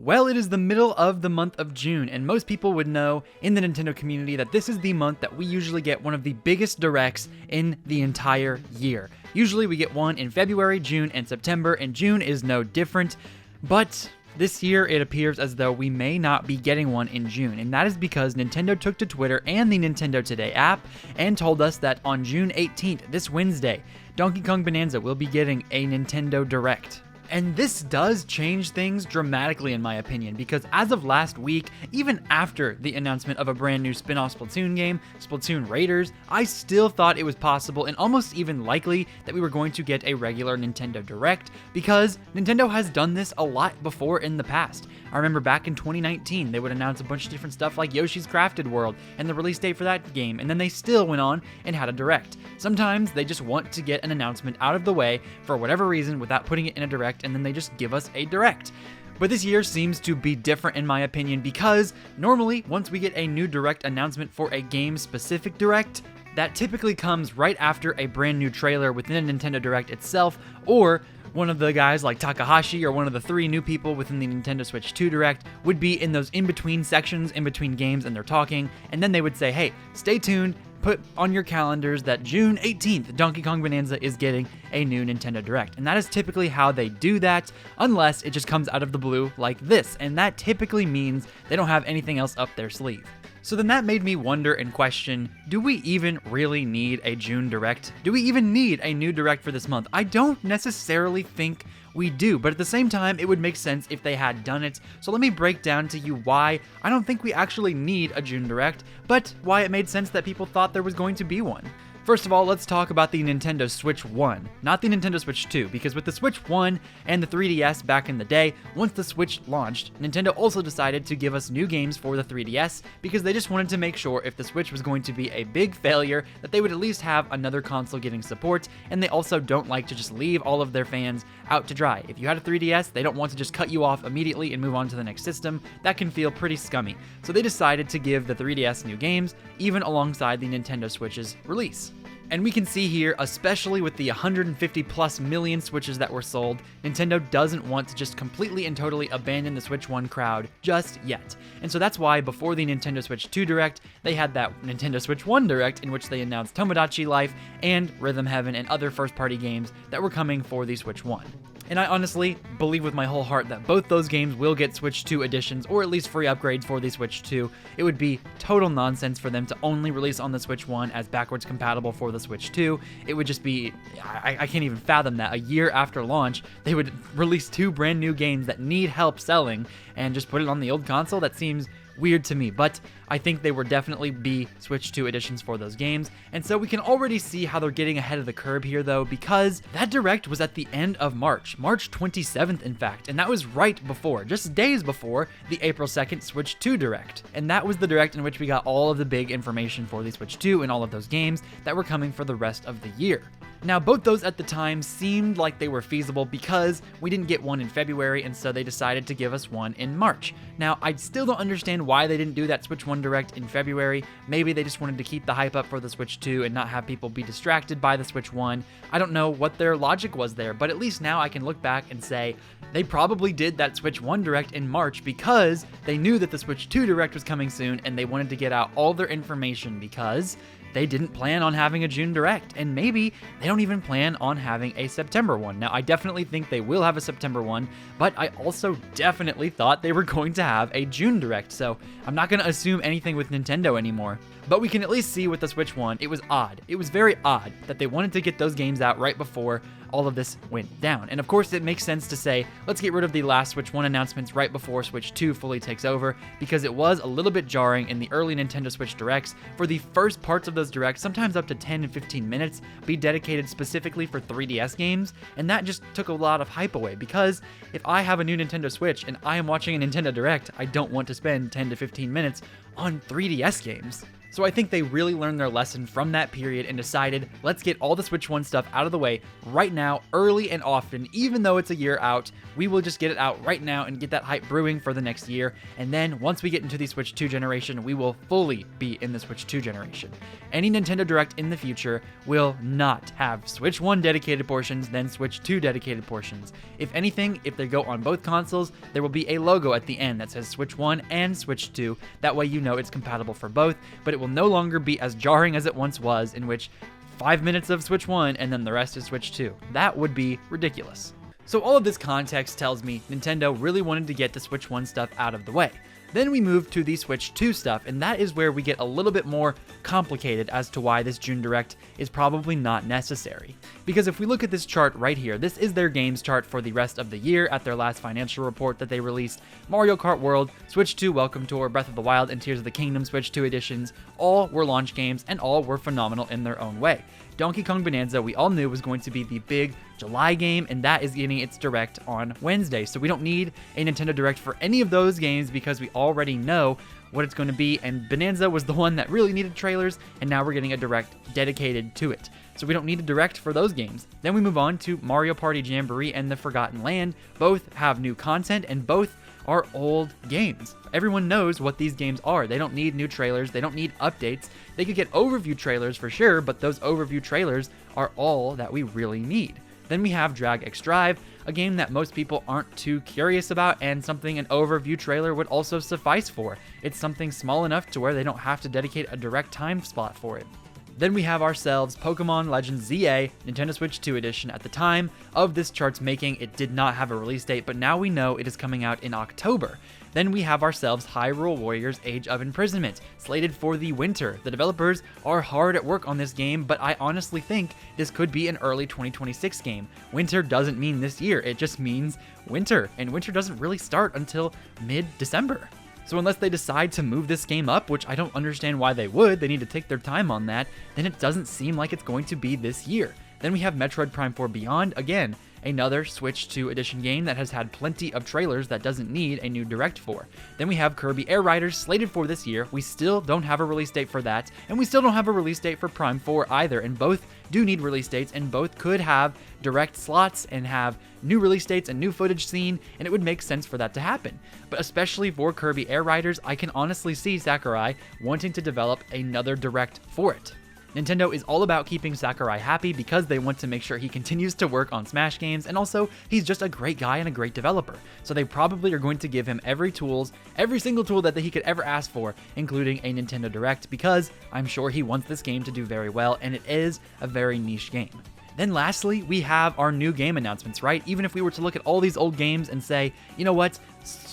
Well, it is the middle of the month of June, and most people would know in the Nintendo community that this is the month that we usually get one of the biggest directs in the entire year. Usually we get one in February, June, and September, and June is no different, but this year it appears as though we may not be getting one in June, and that is because Nintendo took to Twitter and the Nintendo Today app and told us that on June 18th, this Wednesday, Donkey Kong Bonanza will be getting a Nintendo Direct. And this does change things dramatically in my opinion, because as of last week, even after the announcement of a brand new spin-off Splatoon game, Splatoon Raiders, I still thought it was possible and almost even likely that we were going to get a regular Nintendo Direct, because Nintendo has done this a lot before in the past. I remember back in 2019, they would announce a bunch of different stuff like Yoshi's Crafted World and the release date for that game, and then they still went on and had a Direct. Sometimes they just want to get an announcement out of the way for whatever reason without putting it in a Direct, and then they just give us a Direct. But this year seems to be different in my opinion, because normally once we get a new Direct announcement for a game-specific Direct, that typically comes right after a brand new trailer within a Nintendo Direct itself, or one of the guys like Takahashi or one of the 3 new people within the Nintendo Switch 2 Direct would be in those in-between sections, in between games, and they're talking, and then they would say, hey, stay tuned, put on your calendars that June 18th, Donkey Kong Bonanza is getting a new Nintendo Direct. And that is typically how they do that, unless it just comes out of the blue like this, and that typically means they don't have anything else up their sleeve. So then that made me wonder and question, do we even really need a June Direct? Do we even need a new Direct for this month? I don't necessarily think we do, but at the same time, it would make sense if they had done it. So let me break down to you why I don't think we actually need a June Direct, but why it made sense that people thought there was going to be one. First of all, let's talk about the Nintendo Switch 1, not the Nintendo Switch 2, because with the Switch 1 and the 3DS back in the day, once the Switch launched, Nintendo also decided to give us new games for the 3DS because they just wanted to make sure if the Switch was going to be a big failure that they would at least have another console getting support, and they also don't like to just leave all of their fans out to dry. If you had a 3DS, they don't want to just cut you off immediately and move on to the next system. That can feel pretty scummy. So they decided to give the 3DS new games, even alongside the Nintendo Switch's release. And we can see here, especially with the 150 plus million Switches that were sold, Nintendo doesn't want to just completely and totally abandon the Switch 1 crowd just yet. And so that's why before the Nintendo Switch 2 Direct, they had that Nintendo Switch 1 Direct in which they announced Tomodachi Life and Rhythm Heaven and other first-party games that were coming for the Switch 1. And I honestly believe with my whole heart that both those games will get Switch 2 editions, or at least free upgrades for the Switch 2. It would be total nonsense for them to only release on the Switch 1 as backwards compatible for the Switch 2. It would just be, I can't even fathom that. A year after launch, they would release 2 brand new games that need help selling and just put it on the old console. That seems weird to me, but I think they would definitely be Switch 2 editions for those games, and so we can already see how they're getting ahead of the curve here though, because that Direct was at the end of March 27th in fact, and that was right before, just days before, the April 2nd Switch 2 Direct, and that was the Direct in which we got all of the big information for the Switch 2 and all of those games that were coming for the rest of the year. Now, both those at the time seemed like they were feasible because we didn't get one in February, and so they decided to give us one in March. Now, I still don't understand why they didn't do that Switch 1 Direct in February. Maybe they just wanted to keep the hype up for the Switch 2 and not have people be distracted by the Switch 1. I don't know what their logic was there, but at least now I can look back and say they probably did that Switch 1 Direct in March because they knew that the Switch 2 Direct was coming soon and they wanted to get out all their information because they didn't plan on having a June Direct, and maybe they don't even plan on having a September one. Now, I definitely think they will have a September one, but I also definitely thought they were going to have a June Direct, so I'm not going to assume anything with Nintendo anymore. But we can at least see with the Switch 1, it was odd. It was very odd that they wanted to get those games out right before all of this went down. And of course, it makes sense to say, let's get rid of the last Switch 1 announcements right before Switch 2 fully takes over, because it was a little bit jarring in the early Nintendo Switch Directs for the first parts of those Directs, sometimes up to 10 and 15 minutes, be dedicated specifically for 3DS games, and that just took a lot of hype away, because if I have a new Nintendo Switch and I am watching a Nintendo Direct, I don't want to spend 10 to 15 minutes on 3DS games. So I think they really learned their lesson from that period and decided, let's get all the Switch 1 stuff out of the way right now, early and often. Even though it's a year out, we will just get it out right now and get that hype brewing for the next year. And then once we get into the Switch 2 generation, we will fully be in the Switch 2 generation. Any Nintendo Direct in the future will not have Switch 1 dedicated portions, then Switch 2 dedicated portions. If anything, if they go on both consoles, there will be a logo at the end that says Switch 1 and Switch 2. That way you know it's compatible for both, but it will no longer be as jarring as it once was, in which 5 minutes of Switch 1 and then the rest is Switch 2. That would be ridiculous. So all of this context tells me Nintendo really wanted to get the Switch 1 stuff out of the way. Then we move to the Switch 2 stuff, and that is where we get a little bit more complicated as to why this June Direct is probably not necessary. Because if we look at this chart right here, this is their games chart for the rest of the year at their last financial report that they released. Mario Kart World, Switch 2 Welcome Tour, Breath of the Wild, and Tears of the Kingdom Switch 2 editions, all were launch games and all were phenomenal in their own way. Donkey Kong Bonanza, we all knew was going to be the big July game, and that is getting its Direct on Wednesday. So we don't need a Nintendo Direct for any of those games because we already know what it's going to be, and Bonanza was the one that really needed trailers, and now we're getting a Direct dedicated to it. So we don't need a Direct for those games. Then we move on to Mario Party Jamboree and The Forgotten Land. Both have new content, and both are old games. Everyone knows what these games are. They don't need new trailers. They don't need updates. They could get overview trailers for sure, but those overview trailers are all that we really need. Then we have Drag X Drive, a game that most people aren't too curious about and something an overview trailer would also suffice for. It's something small enough to where they don't have to dedicate a direct time slot for it. Then we have ourselves Pokemon Legends ZA, Nintendo Switch 2 edition. At the time of this chart's making, it did not have a release date, but now we know it is coming out in October. Then we have ourselves Hyrule Warriors Age of Imprisonment, slated for the winter. The developers are hard at work on this game, but I honestly think this could be an early 2026 game. Winter doesn't mean this year, it just means winter, and winter doesn't really start until mid-December. So unless they decide to move this game up, which I don't understand why they would, they need to take their time on that, then it doesn't seem like it's going to be this year. Then we have Metroid Prime 4 Beyond, again, another Switch 2 edition game that has had plenty of trailers that doesn't need a new Direct for. Then we have Kirby Air Riders slated for this year. We still don't have a release date for that, and we still don't have a release date for Prime 4 either, and both do need release dates, and both could have Direct slots and have new release dates and new footage seen, and it would make sense for that to happen. But especially for Kirby Air Riders, I can honestly see Sakurai wanting to develop another Direct for it. Nintendo is all about keeping Sakurai happy because they want to make sure he continues to work on Smash games, and also he's just a great guy and a great developer. So they probably are going to give him every single tool that he could ever ask for, including a Nintendo Direct, because I'm sure he wants this game to do very well, and it is a very niche game. Then lastly, we have our new game announcements, right? Even if we were to look at all these old games and say, you know what,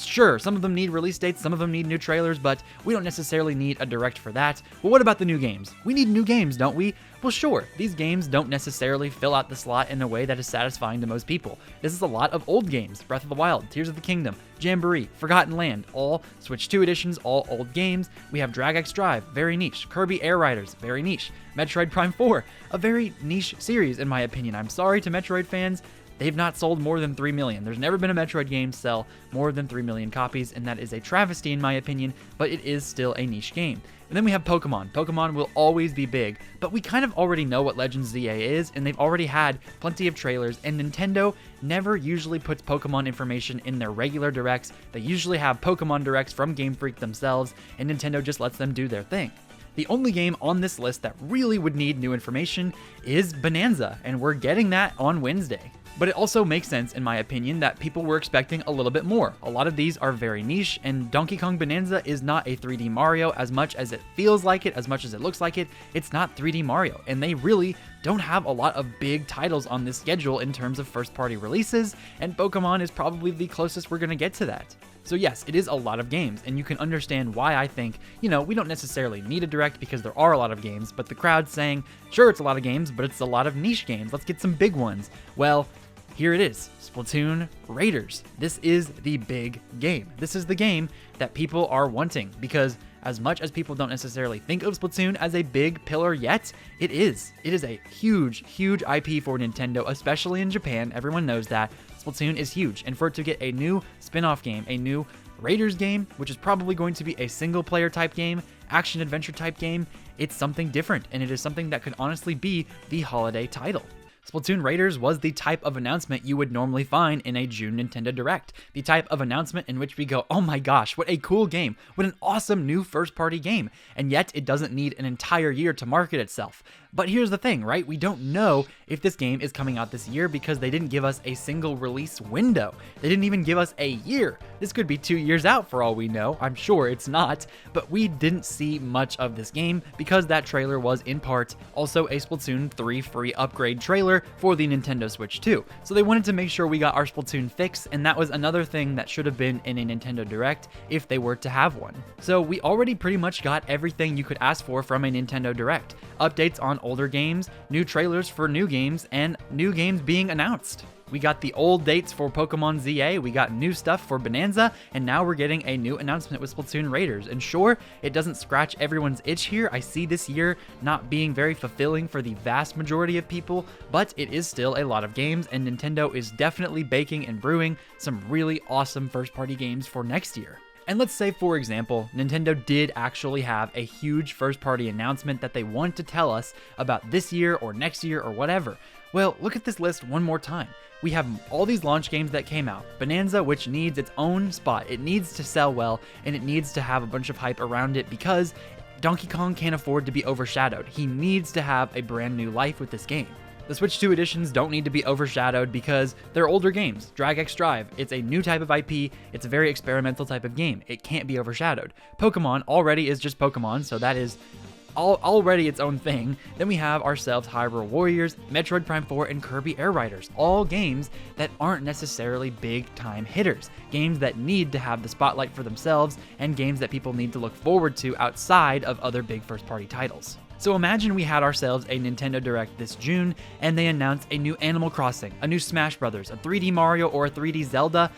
sure, some of them need release dates, some of them need new trailers, but we don't necessarily need a Direct for that. Well, what about the new games? We need new games, don't we? Well, sure, these games don't necessarily fill out the slot in a way that is satisfying to most people. This is a lot of old games: Breath of the Wild, Tears of the Kingdom, Jamboree, Forgotten Land, all Switch 2 editions, all old games. We have Drag X Drive, very niche. Kirby Air Riders, very niche. Metroid Prime 4, a very niche series in my opinion. I'm sorry to Metroid fans, they've not sold more than 3 million. There's never been a Metroid game sell more than 3 million copies, and that is a travesty in my opinion, but it is still a niche game. And then we have Pokemon. Pokemon will always be big, but we kind of already know what Legends ZA is, and they've already had plenty of trailers, and Nintendo never usually puts Pokemon information in their regular Directs. They usually have Pokemon Directs from Game Freak themselves, and Nintendo just lets them do their thing. The only game on this list that really would need new information is Bonanza, and we're getting that on Wednesday. But it also makes sense, in my opinion, that people were expecting a little bit more. A lot of these are very niche, and Donkey Kong Bonanza is not a 3D Mario. As much as it feels like it, as much as it looks like it, it's not 3D Mario. And they really don't have a lot of big titles on this schedule in terms of first-party releases, and Pokemon is probably the closest we're going to get to that. So yes, it is a lot of games, and you can understand why I think, we don't necessarily need a Direct because there are a lot of games, but the crowd's saying, sure, it's a lot of games, but it's a lot of niche games. Let's get some big ones. Well, here it is, Splatoon Raiders. This is the big game. This is the game that people are wanting, because as much as people don't necessarily think of Splatoon as a big pillar yet, it is. It is a huge, huge IP for Nintendo, especially in Japan. Everyone knows that. Splatoon is huge, and for it to get a new spin-off game, a new Raiders game, which is probably going to be a single player type game, action adventure type game. It's something different, and it is something that could honestly be the holiday title. Splatoon Raiders was the type of announcement you would normally find in a June Nintendo Direct. The type of announcement in which we go, oh my gosh, what a cool game, what an awesome new first-party game, and yet it doesn't need an entire year to market itself. But here's the thing, right? We don't know if this game is coming out this year because they didn't give us a single release window. They didn't even give us a year. This could be 2 years out for all we know. I'm sure it's not, but we didn't see much of this game because that trailer was in part also a Splatoon 3 free upgrade trailer for the Nintendo Switch 2. So they wanted to make sure we got our Splatoon fix, and that was another thing that should have been in a Nintendo Direct if they were to have one. So we already pretty much got everything you could ask for from a Nintendo Direct. Updates on older games, new trailers for new games, and new games being announced. We got the old dates for Pokemon ZA, we got new stuff for Bonanza, and now we're getting a new announcement with Splatoon Raiders. And sure, it doesn't scratch everyone's itch here. I see this year not being very fulfilling for the vast majority of people, but it is still a lot of games, and Nintendo is definitely baking and brewing some really awesome first-party games for next year. And let's say, for example, Nintendo did actually have a huge first-party announcement that they want to tell us about this year or next year or whatever. Well, look at this list one more time. We have all these launch games that came out. Bonanza, which needs its own spot. It needs to sell well, and it needs to have a bunch of hype around it because Donkey Kong can't afford to be overshadowed. He needs to have a brand new life with this game. The Switch 2 editions don't need to be overshadowed because they're older games. Drag X Drive, it's a new type of IP, it's a very experimental type of game. It can't be overshadowed. Pokemon already is just Pokemon, so that is already its own thing. Then we have ourselves Hyrule Warriors, Metroid Prime 4, and Kirby Air Riders, all games that aren't necessarily big time hitters, games that need to have the spotlight for themselves, and games that people need to look forward to outside of other big first party titles. So imagine we had ourselves a Nintendo Direct this June, and they announced a new Animal Crossing, a new Smash Brothers, a 3D Mario, or a 3D Zelda.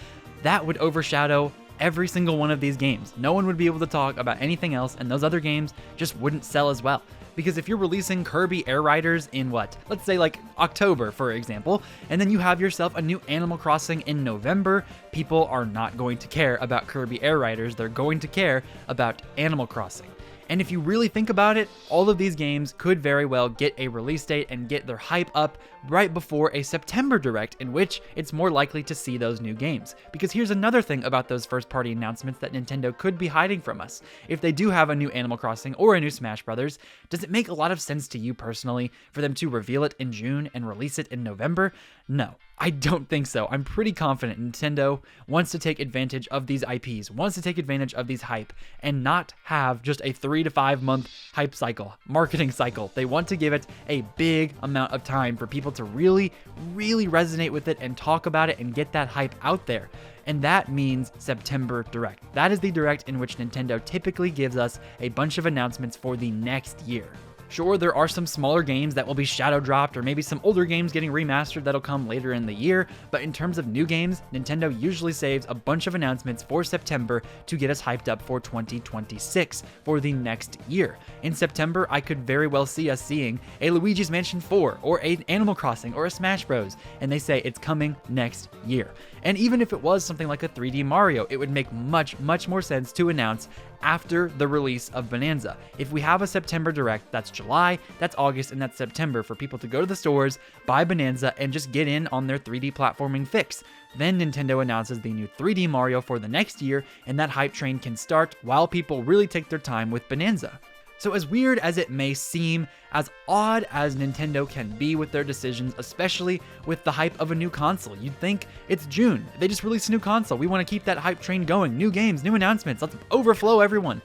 That would overshadow every single one of these games. No one would be able to talk about anything else, and those other games just wouldn't sell as well. Because if you're releasing Kirby Air Riders in let's say like October, for example, and then you have yourself a new Animal Crossing in November, people are not going to care about Kirby Air Riders, they're going to care about Animal Crossing. And if you really think about it, all of these games could very well get a release date and get their hype up right before a September Direct, in which it's more likely to see those new games. Because here's another thing about those first-party announcements that Nintendo could be hiding from us. If they do have a new Animal Crossing or a new Smash Brothers, does it make a lot of sense to you personally for them to reveal it in June and release it in November? No, I don't think so. I'm pretty confident Nintendo wants to take advantage of these IPs, wants to take advantage of these hype, and not have just a 3 to 5 month hype cycle, marketing cycle. They want to give it a big amount of time for people to really, really resonate with it and talk about it and get that hype out there. And that means September Direct. That is the Direct in which Nintendo typically gives us a bunch of announcements for the next year. Sure, there are some smaller games that will be shadow dropped, or maybe some older games getting remastered that'll come later in the year, but in terms of new games, Nintendo usually saves a bunch of announcements for September to get us hyped up for 2026, for the next year. In September, I could very well see us seeing a Luigi's Mansion 4, or an Animal Crossing, or a Smash Bros, and they say it's coming next year. And even if it was something like a 3D Mario, it would make much, much more sense to announce after the release of Bonanza. If we have a September Direct, that's July, that's August, and that's September for people to go to the stores, buy Bonanza, and just get in on their 3D platforming fix. Then Nintendo announces the new 3D Mario for the next year, and that hype train can start while people really take their time with Bonanza. So as weird as it may seem, as odd as Nintendo can be with their decisions, especially with the hype of a new console, you'd think it's June. They just released a new console. We want to keep that hype train going. New games, new announcements. Let's overflow everyone.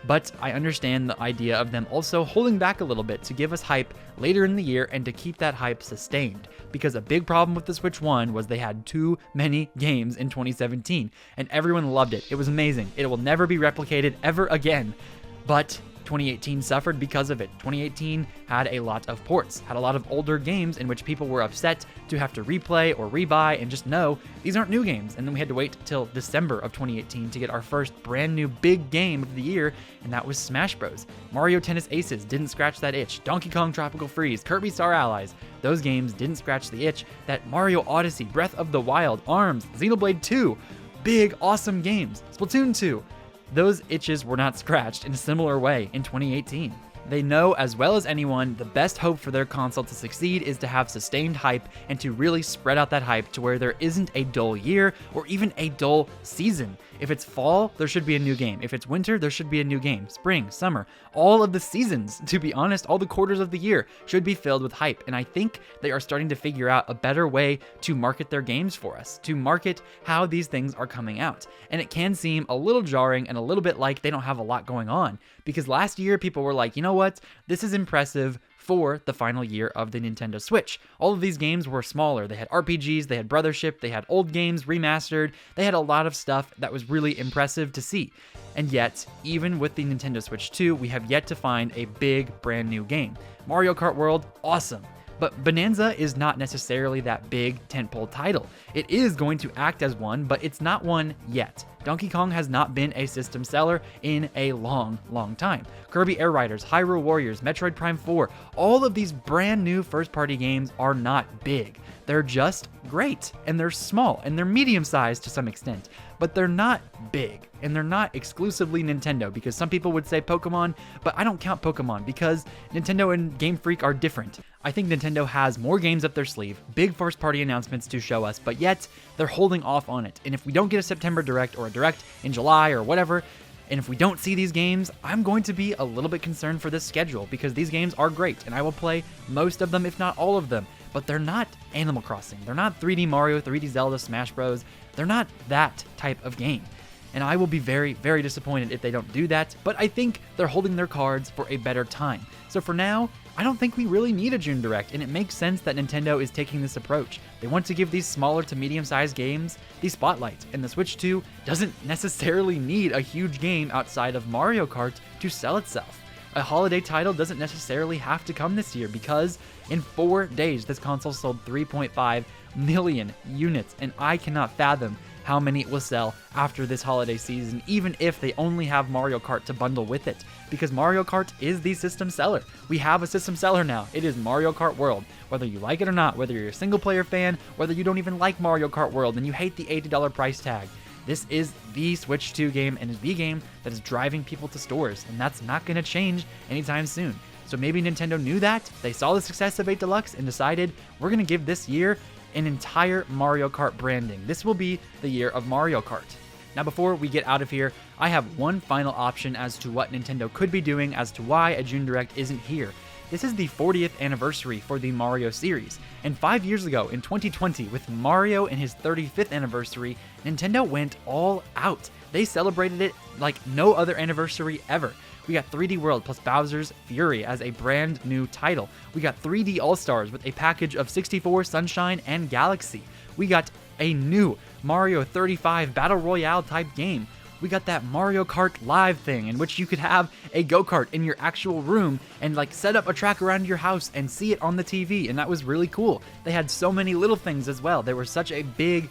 But I understand the idea of them also holding back a little bit to give us hype later in the year and to keep that hype sustained. Because a big problem with the Switch 1 was they had too many games in 2017, and everyone loved it. It was amazing. It will never be replicated ever again. But 2018 suffered because of it. 2018 had a lot of ports, had a lot of older games in which people were upset to have to replay or rebuy and just know these aren't new games. And then we had to wait till December of 2018 to get our first brand new big game of the year, and that was Smash Bros. Mario Tennis Aces didn't scratch that itch. Donkey Kong Tropical Freeze, Kirby Star Allies, those games didn't scratch the itch that Mario Odyssey, Breath of the Wild, ARMS, Xenoblade 2, big, awesome games. Splatoon 2. Those itches were not scratched in a similar way in 2018. They know as well as anyone the best hope for their console to succeed is to have sustained hype and to really spread out that hype to where there isn't a dull year or even a dull season. If it's fall, there should be a new game. If it's winter, there should be a new game. Spring, summer, all of the seasons, to be honest, all the quarters of the year should be filled with hype. And I think they are starting to figure out a better way to market their games for us, to market how these things are coming out. And it can seem a little jarring and a little bit like they don't have a lot going on, because last year people were like, you know what, this is impressive for the final year of the Nintendo Switch. All of these games were smaller. They had RPGs, they had Brothership, they had old games remastered, they had a lot of stuff that was really impressive to see. And yet, even with the Nintendo Switch 2, we have yet to find a big brand new game. Mario Kart World, awesome. But Bonanza is not necessarily that big tentpole title. It is going to act as one, but it's not one yet. Donkey Kong has not been a system seller in a long, long time. Kirby Air Riders, Hyrule Warriors, Metroid Prime 4, all of these brand new first-party games are not big. They're just great, and they're small, and they're medium-sized to some extent, but they're not big, and they're not exclusively Nintendo, because some people would say Pokemon, but I don't count Pokemon, because Nintendo and Game Freak are different. I think Nintendo has more games up their sleeve, big first-party announcements to show us, but yet they're holding off on it, and if we don't get a September Direct or a Direct in July or whatever, and if we don't see these games, I'm going to be a little bit concerned for this schedule, because these games are great, and I will play most of them, if not all of them, but they're not Animal Crossing. They're not 3D Mario, 3D Zelda, Smash Bros. They're not that type of game. And I will be very, very disappointed if they don't do that, but I think they're holding their cards for a better time. So for now, I don't think we really need a June Direct, and it makes sense that Nintendo is taking this approach. They want to give these smaller to medium-sized games the spotlight, and the Switch 2 doesn't necessarily need a huge game outside of Mario Kart to sell itself. A holiday title doesn't necessarily have to come this year, because in 4 days, this console sold 3.5 million units, and I cannot fathom how many it will sell after this holiday season, even if they only have Mario Kart to bundle with it, because Mario Kart is the system seller. We have a system seller now. It is Mario Kart World. Whether you like it or not, whether you're a single player fan, whether you don't even like Mario Kart World and you hate the $80 price tag, this is the Switch 2 game and is the game that is driving people to stores, and that's not going to change anytime soon. So maybe Nintendo knew that, they saw the success of 8 Deluxe and decided, we're going to give this year an entire Mario Kart branding. This will be the year of Mario Kart. Now before we get out of here, I have one final option as to what Nintendo could be doing as to why a June Direct isn't here. This is the 40th anniversary for the Mario series, and 5 years ago in 2020, with Mario and his 35th anniversary, Nintendo went all out. They celebrated it like no other anniversary ever. We got 3D World plus Bowser's Fury as a brand new title. We got 3D All-Stars with a package of 64, Sunshine, and Galaxy. We got a new Mario 35 Battle Royale type game. We got that Mario Kart Live thing in which you could have a go-kart in your actual room and like set up a track around your house and see it on the TV, and that was really cool. They had so many little things as well. They were such a big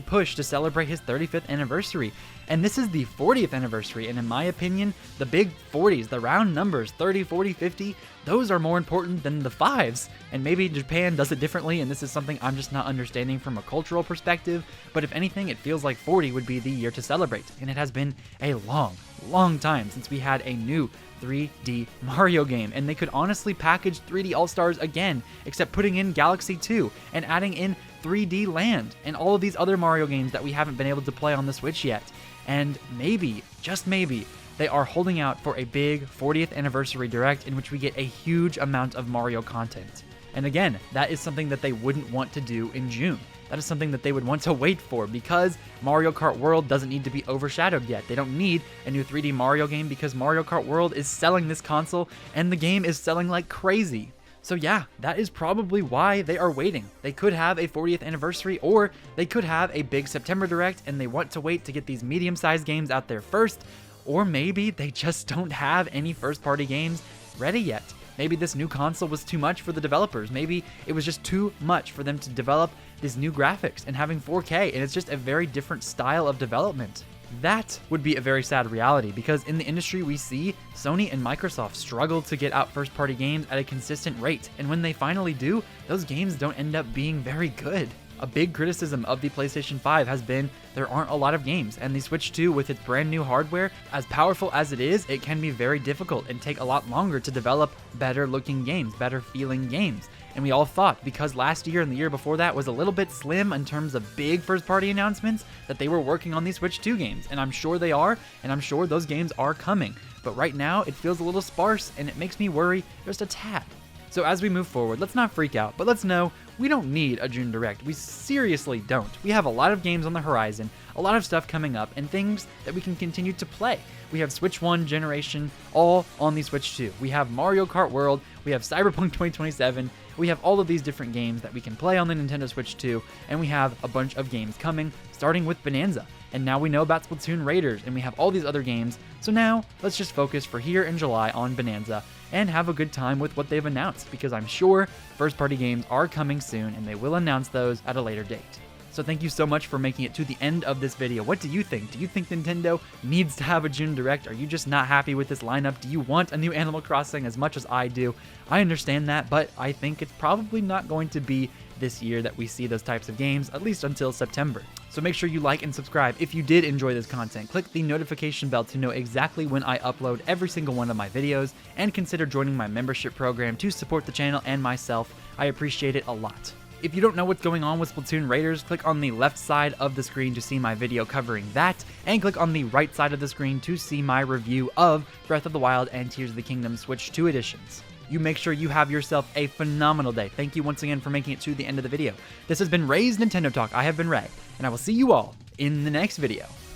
push to celebrate his 35th anniversary. And this is the 40th anniversary, and in my opinion, the big 40s, the round numbers, 30, 40, 50, those are more important than the 5s. And maybe Japan does it differently, and this is something I'm just not understanding from a cultural perspective, but if anything, it feels like 40 would be the year to celebrate. And it has been a long time since we had a new 3D Mario game, and they could honestly package 3D All-Stars again, except putting in Galaxy 2 and adding in 3D Land and all of these other Mario games that we haven't been able to play on the Switch yet. And maybe, just maybe, they are holding out for a big 40th anniversary Direct in which we get a huge amount of Mario content. And again, that is something that they wouldn't want to do in June. That is something that they would want to wait for, because Mario Kart World doesn't need to be overshadowed yet. They don't need a new 3D Mario game because Mario Kart World is selling this console and the game is selling like crazy. So yeah, that is probably why they are waiting. They could have a 40th anniversary, or they could have a big September Direct and they want to wait to get these medium-sized games out there first, or maybe they just don't have any first-party games ready yet. Maybe this new console was too much for the developers. Maybe it was just too much for them to develop these new graphics and having 4K, and it's just a very different style of development. That would be a very sad reality, because in the industry we see Sony and Microsoft struggle to get out first-party games at a consistent rate, and when they finally do, those games don't end up being very good. A big criticism of the PlayStation 5 has been there aren't a lot of games, and the Switch 2 with its brand new hardware, as powerful as it is, it can be very difficult and take a lot longer to develop better looking games, better feeling games. And we all thought, because last year and the year before that was a little bit slim in terms of big first party announcements, that they were working on these Switch 2 games, and I'm sure they are, and I'm sure those games are coming. But right now, it feels a little sparse, and it makes me worry just a tad. So as we move forward, let's not freak out, but let's know we don't need a June Direct. We seriously don't. We have a lot of games on the horizon, a lot of stuff coming up, and things that we can continue to play. We have Switch 1 generation all on the Switch 2. We have Mario Kart World, we have Cyberpunk 2027, we have all of these different games that we can play on the Nintendo Switch 2, and we have a bunch of games coming, starting with Bonanza. And now we know about Splatoon Raiders, and we have all these other games, so now let's just focus for here in July on Bonanza and have a good time with what they've announced, because I'm sure first-party games are coming soon, and they will announce those at a later date. So thank you so much for making it to the end of this video. What do you think? Do you think Nintendo needs to have a June Direct? Are you just not happy with this lineup? Do you want a new Animal Crossing as much as I do? I understand that, but I think it's probably not going to be this year that we see those types of games, at least until September. So make sure you like and subscribe if you did enjoy this content. Click the notification bell to know exactly when I upload every single one of my videos, and consider joining my membership program to support the channel and myself. I appreciate it a lot. If you don't know what's going on with Splatoon Raiders, click on the left side of the screen to see my video covering that, and click on the right side of the screen to see my review of Breath of the Wild and Tears of the Kingdom Switch 2 editions. You make sure you have yourself a phenomenal day. Thank you once again for making it to the end of the video. This has been Ray's Nintendo Talk. I have been Ray, and I will see you all in the next video.